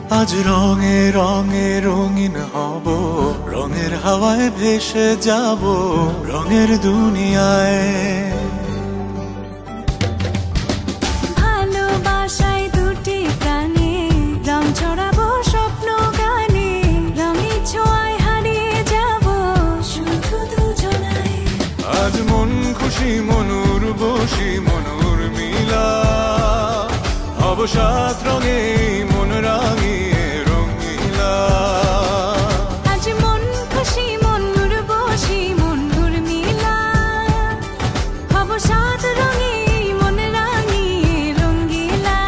আজ রঙে রঙে রঙিন হব, রঙের হাওয়ায় ভেসে যাব রঙের দুনিয়ায়। ভালোবাসায় দুটি প্রাণে রং ছড়াবো স্বপ্ন গানে, রঙের ছোঁয়ায় হারিয়ে যাব শুধু দুজনায়। আজ মন খুশি মনুর বসি মনুর মিলা, হব সাত রঙে মন রাঙিয়ে রঙিলা। আজ মন খুশি মনুর বসি মনুর মিলা, হব সাত রঙে মন রাঙিয়ে রঙিলা।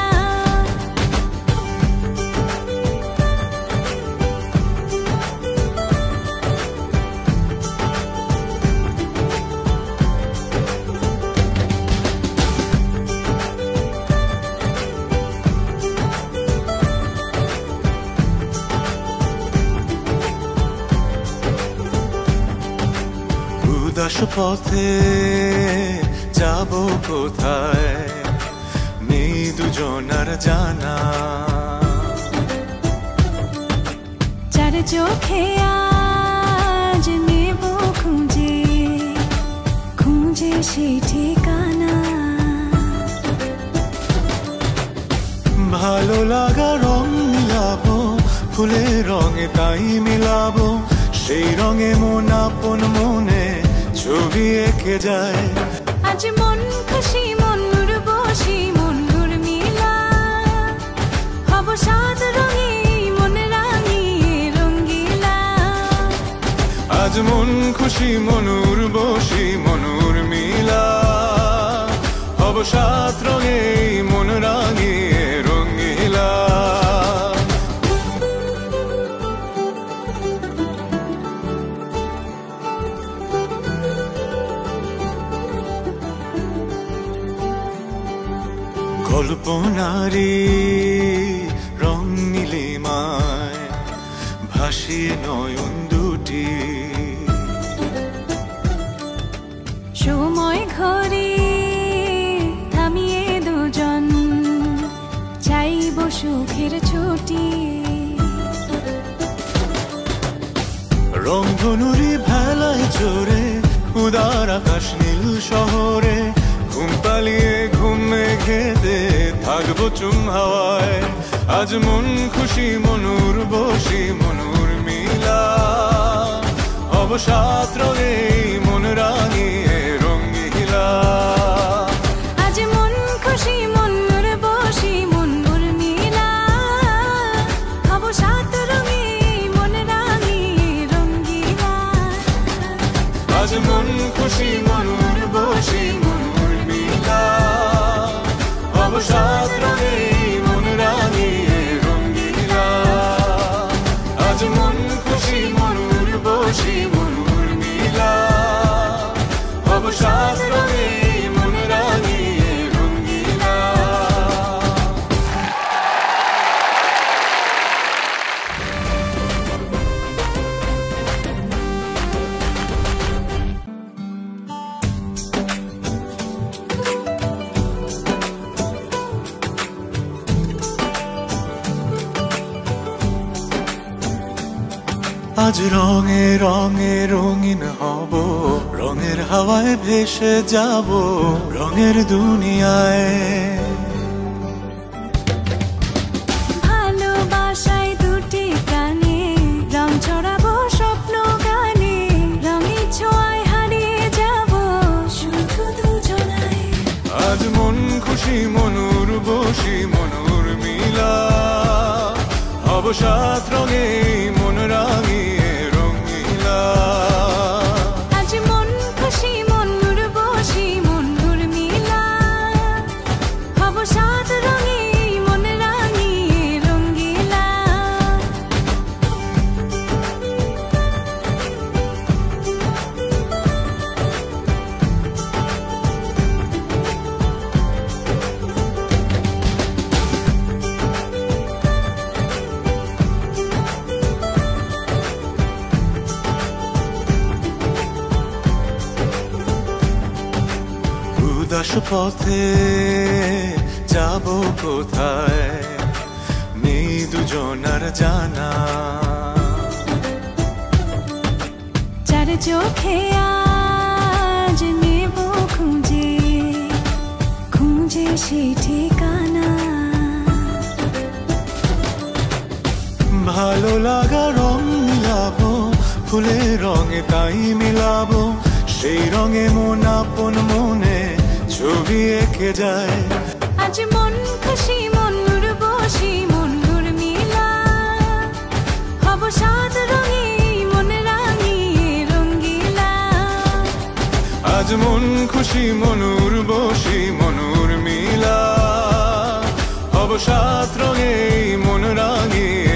উদাস পথে যাব কোথায়, নেই দুজনার জানা। চার চোখে আজ নেব খুঁজে খুঁজে সেই ঠিকানা। ভালো লাগা রং মিলাবো, ফুলের রঙে তাই মিলাবো, সেই রঙে মন আপন মনে ছবি এঁকে যায়। আজ মন খুশি মনুর বসি মনুর মিলা, হব সাত রঙে মন রাঙিয়ে রঙিলা। আজ মন খুশি মনুর বসি মনুর মিলা, হব সাত রঙে মন রাঙিয়ে রঙিলা। কল্পনারি রং নীলিমায় ভাসিয়ে নয়ন দুটি, সময় ঘরে থামিয়ে দুজন চাইব সুখের ছুটি। রংধনুরি ভেলায় চড়ে উদার আকাশ নীল শহরে, ঘুম পালিয়ে ঘুম মেঘেতে থাকবো চুম হাওয়ায়। আজ মন খুশি মনুর বসি মনুর মিলা, হব সাত রঙে মন রাঙিয়ে রঙিলা। আজ মন খুশি মনুর বসি মনুর মিলা, হব সাত রঙে মন রাঙিয়ে রঙিলা। আজ মন খুশি মনুর বসি মনুর মিলা, হব সাত রঙে মন রাঙিয়ে রঙিলা। আজ মন খুশি মনুর বসি মনুর মিলা, হব সাত রঙে মন রাঙিয়ে রঙিলা। আজ রঙে রঙে রঙিন হব, রঙের হাওয়ায় ভেসে যাব রঙের দুনিয়ায়। ভালোবাসায় দুটি প্রাণে রং ছড়াবো স্বপ্ন গানে, রঙের ছোঁয়ায় হারিয়ে যাব শুধু দুজনায়। আজ মন খুশি মনুর বসি মনুর মিলা, হব সাত রঙে মন রাঙিয়ে রঙিলা। আজ মন খুশি মনুর বসি মনুর মিলা, হব সাত রঙে মন রাঙিয়ে রঙিলা। উদাস পথে যাব কোথায়, নেই দুজনার জানা। চার চোখে আজ নেব খুঁজে খুঁজে সে ঠিকানা। ভালো লাগা রং মিলাবো, ফুলের রঙে তাই মিলাবো, সেই রঙে মন আপন মনে ছবি এঁকে যায়। আজ মন খুশি মন উর্বশী মন উর্মিলা, হব সাত রঙে মন রাঙিয়ে রঙ্গিলা। আজ মন খুশি মন উর্বশী মন উর্মিলা, হব সাত রঙে মন রাঙিয়ে